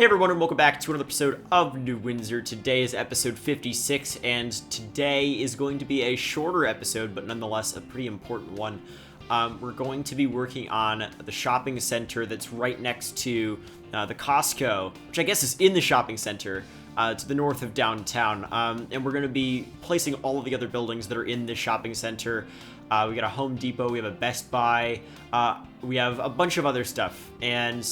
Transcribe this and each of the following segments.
Hey everyone, and welcome back to another episode of New Windsor. Today is episode 56, and today is going to be a shorter episode, but nonetheless a pretty important one. We're going to be working on the shopping center that's right next to the Costco, which I guess is in the shopping center to the north of downtown. And we're going to be placing all of the other buildings that are in this shopping center. We got a Home Depot, we have a Best Buy, we have a bunch of other stuff, and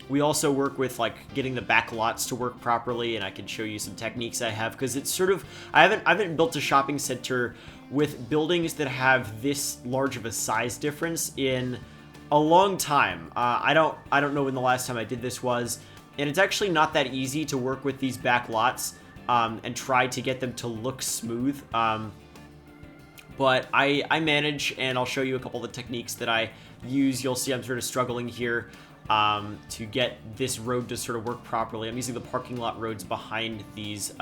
we also work with like getting the back lots to work properly, and I can show you some techniques I have, because it's sort of, I haven't built a shopping center with buildings that have this large of a size difference in a long time. I don't know when the last time I did this was, and it's actually not that easy to work with these back lots and try to get them to look smooth. But I manage, and I'll show you a couple of the techniques that I use. You'll see I'm sort of struggling here to get this road to sort of work properly. I'm using the parking lot roads behind these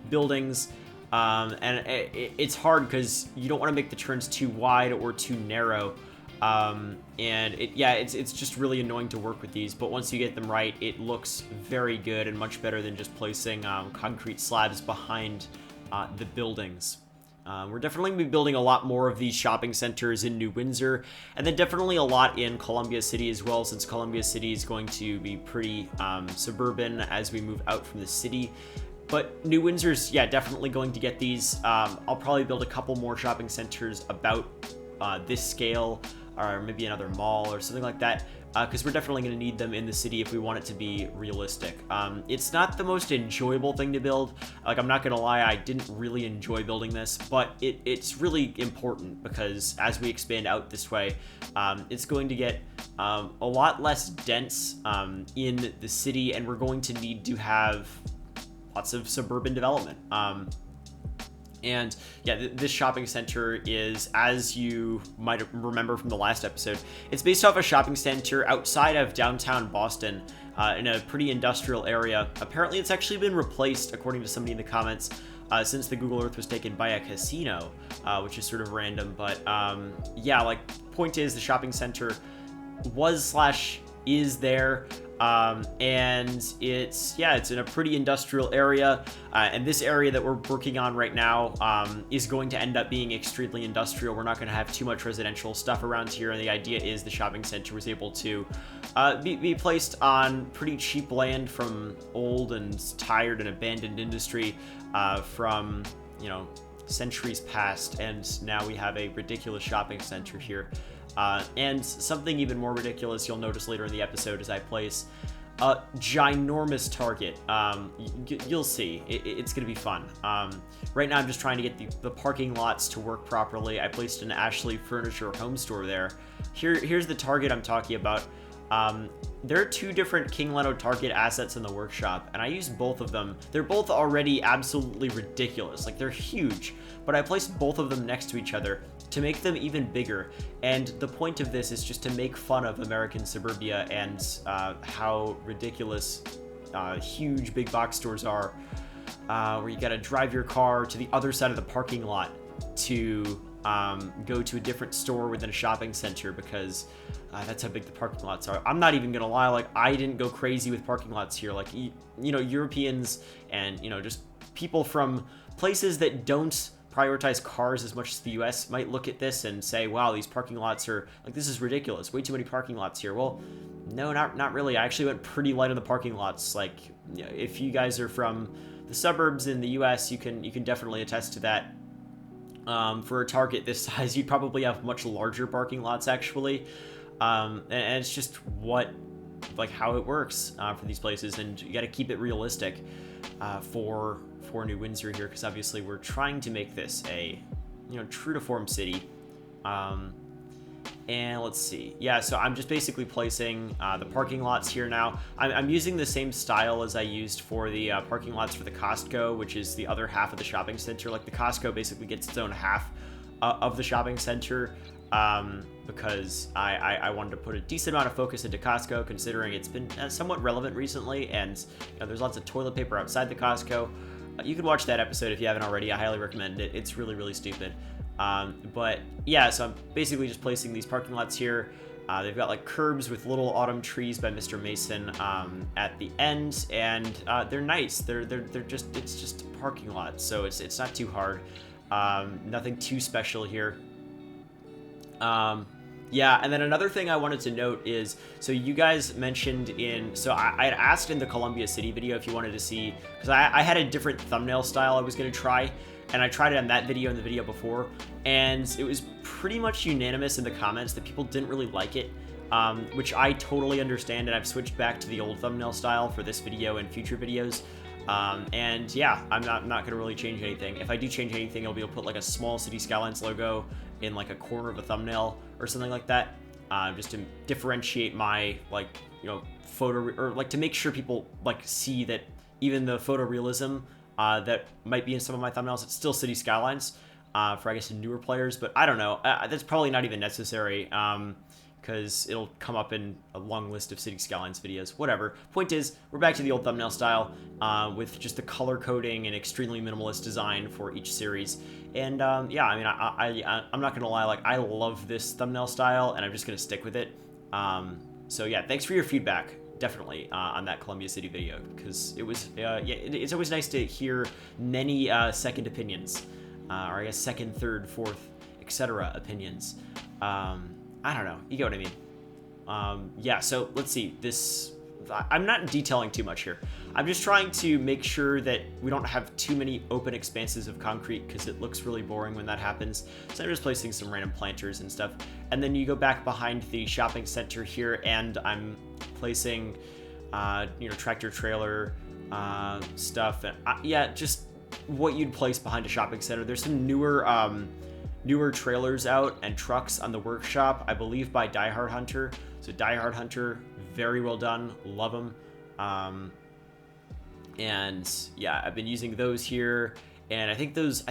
buildings, and it's hard because you don't want to make the turns too wide or too narrow, and it's just really annoying to work with these, but once you get them right, it looks very good and much better than just placing concrete slabs behind the buildings. We're definitely going to be building a lot more of these shopping centers in New Windsor, and then definitely a lot in Columbia City as well, since Columbia City is going to be pretty suburban as we move out from the city. But New Windsor's, definitely going to get these. I'll probably build a couple more shopping centers about this scale, or maybe another mall or something like that, because we're definitely going to need them in the city if we want it to be realistic. It's not the most enjoyable thing to build. Like, I'm not going to lie, I didn't really enjoy building this, but it's really important, because as we expand out this way, it's going to get a lot less dense in the city, and we're going to need to have lots of suburban development. And this shopping center is, as you might remember from the last episode, it's based off a shopping center outside of downtown Boston in a pretty industrial area. Apparently, it's actually been replaced, according to somebody in the comments, since the Google Earth was taken by a casino, which is sort of random. But point is, the shopping center is there. And it's in a pretty industrial area, and this area that we're working on right now is going to end up being extremely industrial. We're not going to have too much residential stuff around here, and the idea is the shopping center was able to be placed on pretty cheap land from old and tired and abandoned industry from centuries past, and now we have a ridiculous shopping center here. And something even more ridiculous you'll notice later in the episode as I place a ginormous target. You'll see. It's going to be fun. Right now I'm just trying to get the parking lots to work properly. I placed an Ashley Furniture home store there. Here's the target I'm talking about. There are two different King Leno target assets in the workshop, and I use both of them. They're both already absolutely ridiculous. Like, they're huge, but I placed both of them next to each other to make them even bigger. And the point of this is just to make fun of American suburbia and how ridiculous huge big box stores are, where you gotta drive your car to the other side of the parking lot to go to a different store within a shopping center, because that's how big the parking lots are. I'm not even gonna lie, like, I didn't go crazy with parking lots here. Like, Europeans and just people from places that don't prioritize cars as much as the US might look at this and say, wow, these parking lots are, like, this is ridiculous, way too many parking lots here. Well, no, not really. I actually went pretty light on the parking lots. Like, if you guys are from the suburbs in the US, you can definitely attest to that. For a target this size, you'd probably have much larger parking lots, actually. And it's just how it works for these places, and you got to keep it realistic for New Windsor here, because obviously we're trying to make this a true to form city. And let's see, so I'm just basically placing the parking lots here now. I'm using the same style as I used for the parking lots for the Costco, which is the other half of the shopping center. Like, the Costco basically gets its own half of the shopping center, because I wanted to put a decent amount of focus into Costco, considering it's been somewhat relevant recently, and there's lots of toilet paper outside the Costco. You can watch that episode if you haven't already. I highly recommend it. It's really, really stupid. So I'm basically just placing these parking lots here. They've got like curbs with little autumn trees by Mr. Mason at the end, and they're nice. They're just, it's just a parking lot, so it's not too hard. Nothing too special here. Yeah, and then another thing I wanted to note is, so you guys mentioned so I had asked in the Columbia City video if you wanted to see, because I had a different thumbnail style I was going to try, and I tried it on that video and the video before, and it was pretty much unanimous in the comments that people didn't really like it, which I totally understand, and I've switched back to the old thumbnail style for this video and future videos. And yeah, I'm not going to really change anything. If I do change anything, I'll be able to put like a small City Skylines logo in like a corner of a thumbnail or something like that, just to differentiate my, like, you know, photo, or like to make sure people like see that even the photorealism that might be in some of my thumbnails, it's still City Skylines for, I guess, newer players. But I don't know, that's probably not even necessary, because it'll come up in a long list of City Skylines videos, whatever. Point is, we're back to the old thumbnail style, with just the color coding and extremely minimalist design for each series. And yeah, I mean, I'm not gonna lie, like, I love this thumbnail style, and I'm just gonna stick with it. So yeah, thanks for your feedback, definitely, on that Columbia City video, because it was, yeah, it's always nice to hear many second opinions, or I guess second, third, fourth, etc. opinions. I don't know, you get what I mean. Yeah, so let's see, I'm not detailing too much here. I'm just trying to make sure that we don't have too many open expanses of concrete, because it looks really boring when that happens. So I'm just placing some random planters and stuff. And then you go back behind the shopping center here, and I'm placing, you know, tractor trailer stuff. And yeah, just what you'd place behind a shopping center. There's some newer trailers out and trucks on the workshop, I believe by Die Hard Hunter. So Die Hard Hunter, very well done, love them. And yeah, I've been using those here, and I think those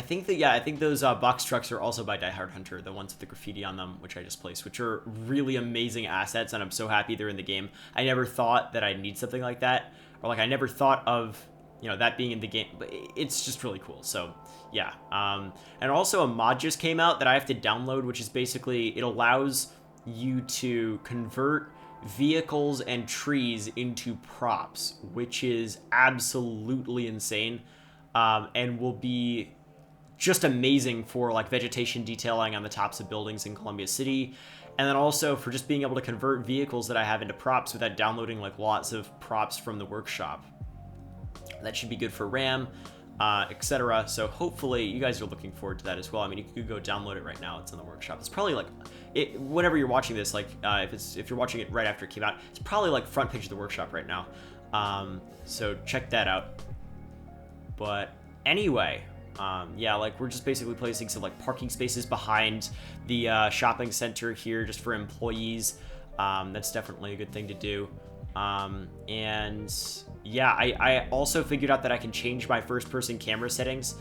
box trucks are also by Die Hard Hunter, the ones with the graffiti on them, which I just placed, which are really amazing assets, and I'm so happy they're in the game. I never thought that I'd need something like that, or like I never thought of, you know, that being in the game, but it's just really cool. So yeah, and also a mod just came out that I have to download, which is basically, it allows you to convert vehicles and trees into props, which is absolutely insane, and will be just amazing for like vegetation detailing on the tops of buildings in Columbia City, and then also for just being able to convert vehicles that I have into props without downloading like lots of props from the workshop. That should be good for RAM, etc. So hopefully you guys are looking forward to that as well. I mean, you could go download it right now. It's in the workshop. It's probably like, whenever you're watching this, like if you're watching it right after it came out, it's probably like front page of the workshop right now. So check that out. But anyway, yeah, like we're just basically placing some like parking spaces behind the shopping center here, just for employees. That's definitely a good thing to do. And yeah, I also figured out that I can change my first-person camera settings.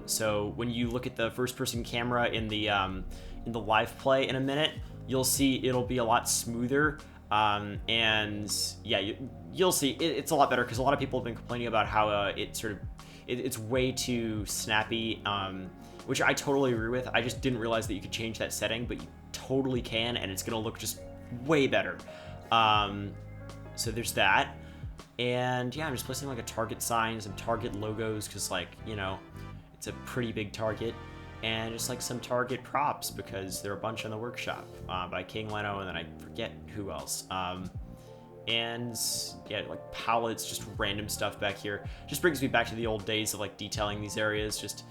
So when you look at the first-person camera in the live play in a minute, you'll see it'll be a lot smoother. And yeah, you'll see it's a lot better, because a lot of people have been complaining about how it's way too snappy, which I totally agree with. I just didn't realize that you could change that setting, but you totally can, and it's gonna look just way better. So there's that. And yeah, I'm just placing like a Target sign, some Target logos, because, like, you know, it's a pretty big Target, and just like some Target props, because there are a bunch in the workshop, by King Leno, and then I forget who else. And yeah, like pallets, just random stuff back here. Just brings me back to the old days of like detailing these areas. Just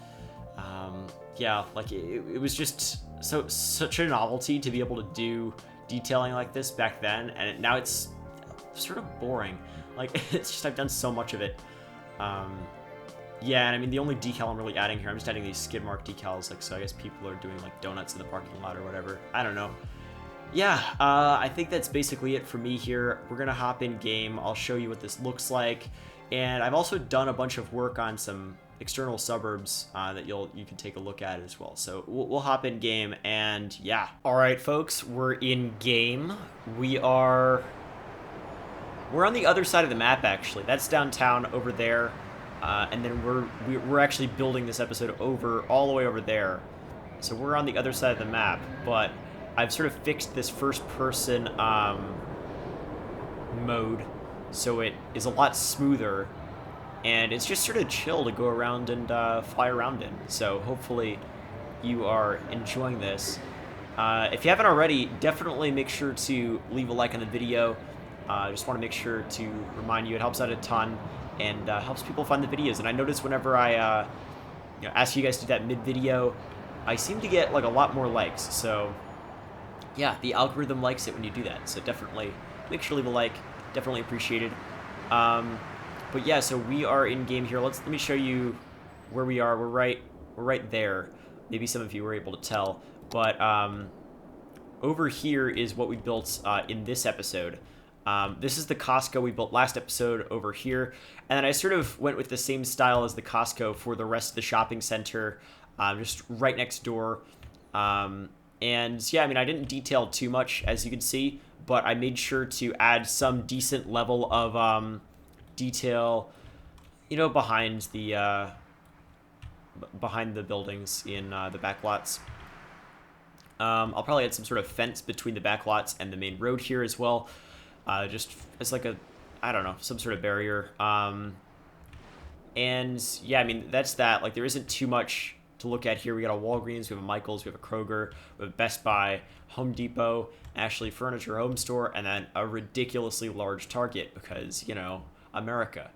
yeah, like it was just such a novelty to be able to do detailing like this back then, and now it's sort of boring. Like, it's just, I've done so much of it. Yeah, and I mean, the only decal I'm really adding here, I'm just adding these skid mark decals, like, so I guess people are doing like donuts in the parking lot or whatever. I don't know. Yeah, I think that's basically it for me here. We're gonna hop in game. I'll show you what this looks like, and I've also done a bunch of work on some external suburbs that you can take a look at as well. So we'll hop in game, and yeah. All right, folks, we're in game. We're on the other side of the map, actually. That's downtown over there, and then we're actually building this episode all the way over there. So we're on the other side of the map, but I've sort of fixed this first-person mode, so it is a lot smoother, and it's just sort of chill to go around and fly around in. So hopefully you are enjoying this. If you haven't already, definitely make sure to leave a like on the video. I just want to make sure to remind you it helps out a ton and helps people find the videos. And I notice whenever I ask you guys to do that mid-video, I seem to get like a lot more likes. So yeah, the algorithm likes it when you do that. So definitely make sure to leave a like. Definitely appreciated. But yeah, so we are in game here. Let me show you where we are. We're right there. Maybe some of you were able to tell. But over here is what we built in this episode. This is the Costco we built last episode over here. And then I sort of went with the same style as the Costco for the rest of the shopping center, just right next door. And yeah, I mean, I didn't detail too much, as you can see, but I made sure to add some decent level of detail, behind the buildings in the back lots. I'll probably add some sort of fence between the back lots and the main road here as well, just as like I don't know, some sort of barrier. And yeah, I mean, that's that. Like, there isn't too much to look at here. We got a Walgreens, we have a Michaels, we have a Kroger, we have a Best Buy, Home Depot, Ashley Furniture Home Store, and then a ridiculously large Target because, America.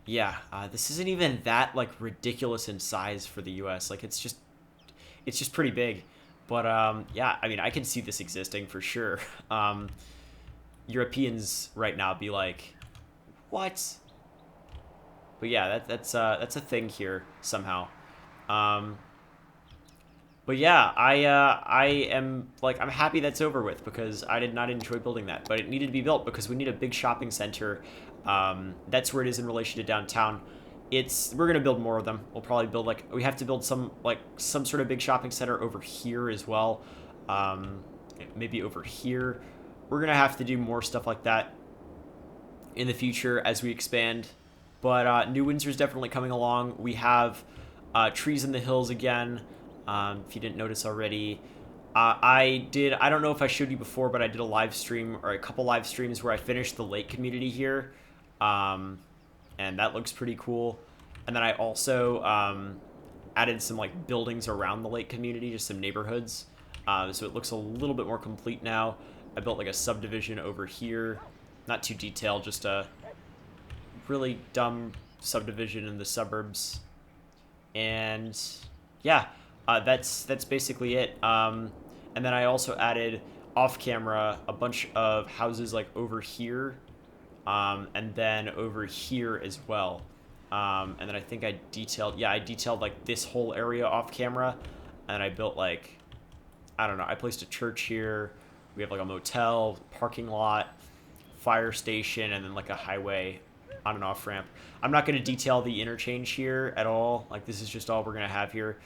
Yeah, this isn't even that like ridiculous in size for the US. Like, it's just pretty big. But yeah, I mean, I can see this existing for sure. Europeans right now be like, what? But yeah, that's a thing here somehow. But yeah, I am like, I'm happy that's over with because I did not enjoy building that, but it needed to be built because we need a big shopping center. That's where it is in relation to downtown. We're gonna build more of them. We'll probably build we have to build some sort of big shopping center over here as well. Maybe over here. We're gonna have to do more stuff like that in the future as we expand. But New Windsor is definitely coming along. We have trees in the hills again. If you didn't notice already, I don't know if I showed you before, but I did a live stream or a couple live streams where I finished the lake community here. And that looks pretty cool. And then I also added some like buildings around the lake community, just some neighborhoods. So it looks a little bit more complete now. I built like a subdivision over here. Not too detailed, just a really dumb subdivision in the suburbs. And yeah, that's basically it. And then I also added off camera a bunch of houses like over here. And then over here as well. And then I think I detailed like this whole area off camera. And I built like, I don't know, I placed a church here. We have like a motel, parking lot, fire station, and then like a highway on and off ramp. I'm not going to detail the interchange here at all. Like, this is just all we're going to have here.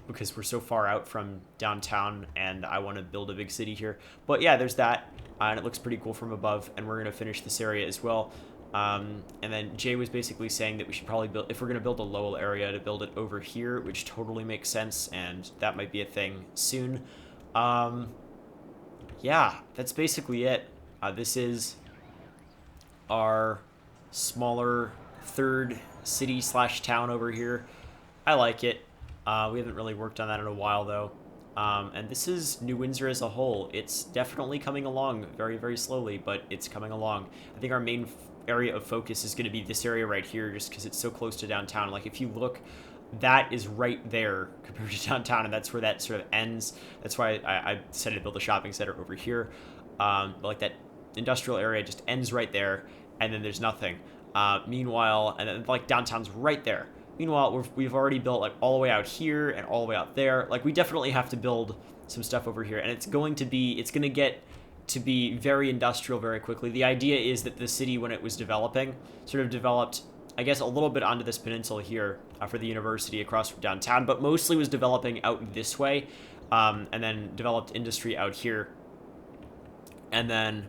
Because we're so far out from downtown and I want to build a big city here. But yeah, there's that. And it looks pretty cool from above, and we're going to finish this area as well. And then Jay was basically saying that we should probably build, if we're going to build a Lowell area, to build it over here, which totally makes sense, and that might be a thing soon. Yeah, that's basically it. This is our smaller third city / town over here. I like it. We haven't really worked on that in a while, though. And this is New Windsor as a whole. It's definitely coming along very, very slowly, but it's coming along. I think our main area of focus is going to be this area right here, just because it's so close to downtown. Like, if you look, that is right there compared to downtown, and that's where that sort of ends. That's why I decided to build a shopping center over here. But like, that industrial area just ends right there, and then there's nothing. Meanwhile, and then like downtown's right there. Meanwhile, we've already built like all the way out here and all the way out there. Like, we definitely have to build some stuff over here, and it's going to get to be very industrial very quickly. The idea is that the city, when it was developing, sort of developed, I guess, a little bit onto this peninsula here for the university across from downtown, but mostly was developing out this way, and then developed industry out here. And then,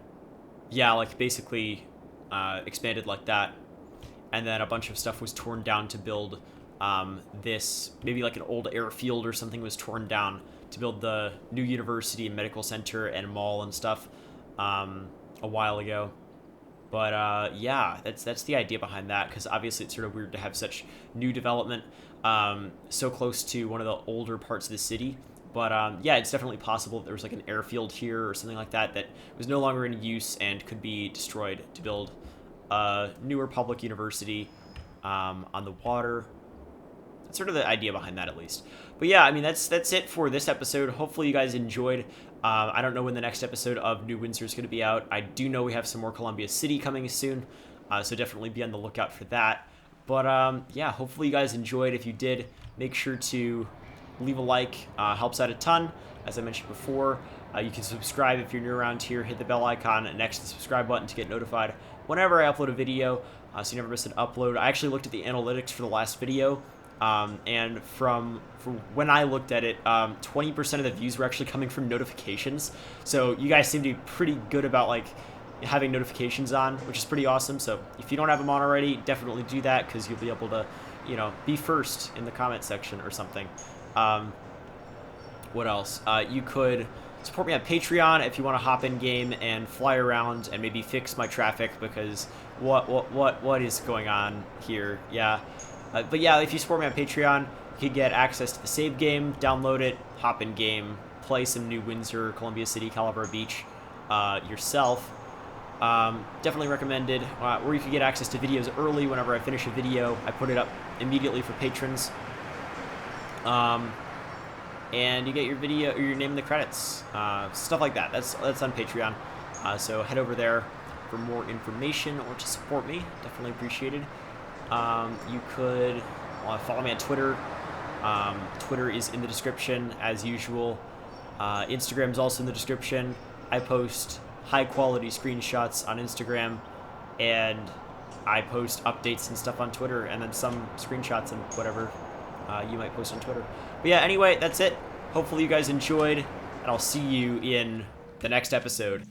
yeah, like, basically expanded like that. And then a bunch of stuff was torn down to build this, maybe like an old airfield or something was torn down to build the new university and medical center and mall and stuff a while ago. But yeah, that's the idea behind that, because obviously it's sort of weird to have such new development so close to one of the older parts of the city. But yeah, it's definitely possible that there was like an airfield here or something like that that was no longer in use and could be destroyed to build a newer public university on the water. That's sort of the idea behind that, at least. But yeah, I mean, that's it for this episode. Hopefully you guys enjoyed. I don't know when the next episode of New Windsor is going to be out. I do know we have some more Columbia City coming soon, so definitely be on the lookout for that. But yeah, hopefully you guys enjoyed. If you did, make sure to leave a like. Helps out a ton, as I mentioned before. You can subscribe if you're new around here. Hit the bell icon next to the subscribe button to get notified whenever I upload a video, so you never miss an upload. I actually looked at the analytics for the last video. And from when I looked at it, 20% of the views were actually coming from notifications. So you guys seem to be pretty good about like having notifications on, which is pretty awesome. So if you don't have them on already, definitely do that, because you'll be able to, you know, be first in the comment section or something. What else? You could support me on Patreon if you want to hop in game and fly around and maybe fix my traffic, because what is going on here? Yeah. But yeah, if you support me on Patreon, you can get access to the save game, download it, hop in game, play some New Windsor, Columbia City, Calabara Beach yourself. Definitely recommended. Or you can get access to videos early. Whenever I finish a video, I put it up immediately for patrons. And you get your video or your name in the credits, stuff like that. That's on Patreon. So head over there for more information or to support me. Definitely appreciated. You could follow me on Twitter. Twitter is in the description as usual. Instagram is also in the description. I post high quality screenshots on Instagram, and I post updates and stuff on Twitter, and then some screenshots and whatever you might post on Twitter. But yeah, anyway, that's it. Hopefully you guys enjoyed, and I'll see you in the next episode.